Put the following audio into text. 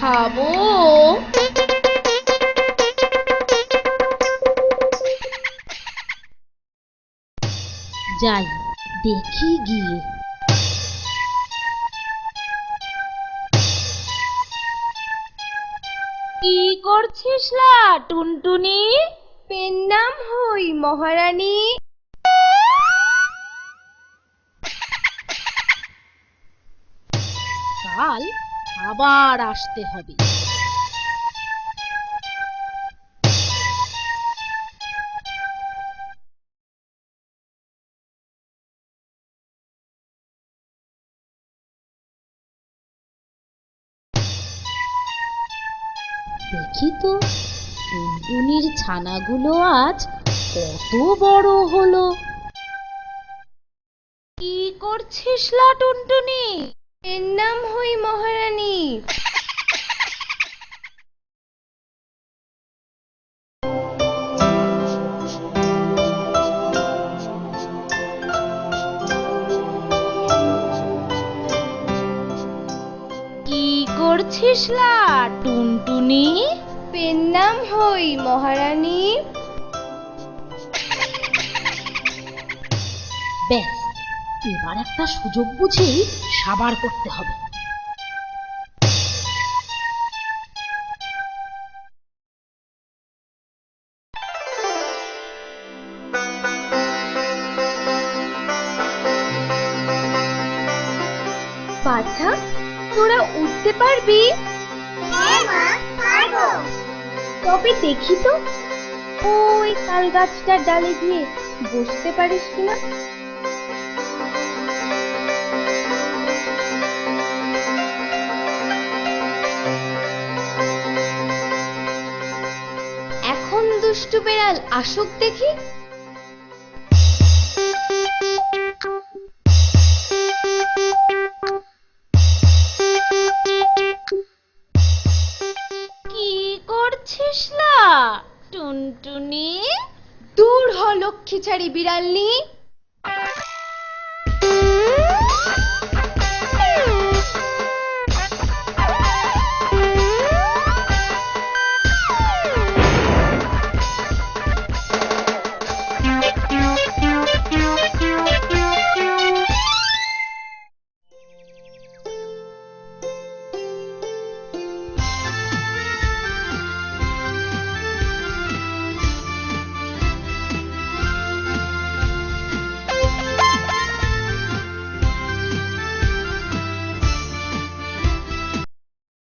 খাবো। যাই দেখি গিয়ে। কি করছিস লা টুনটুনি? পেন নাম হই মহারানী। কাল আবার আসতে হবে। দেখি তো টুনটুনির ছানাগুলো আজ কত বড় হলো। কি করছিস লা টুনটুনি? পেন নাম হই মহারানী। কি করছিস লা টুনটুনি? পেন নাম হই মহারানী। ব্যাস, এবার একটা সুযোগ বুঝেই সাবার করতে হবে। বাছা, তোরা উঠতে পারবি? হ্যাঁ মা, পারবো। তবে দেখি তো ওই তাল গাছটার ডালে গিয়ে বসতে পারিস কিনা। এখন দুষ্টু বেড়াল আসুক দেখি। কি করছিস লা টুনটুনি? দূর হ লক্ষ্মীছাড়ি বিড়ালনি।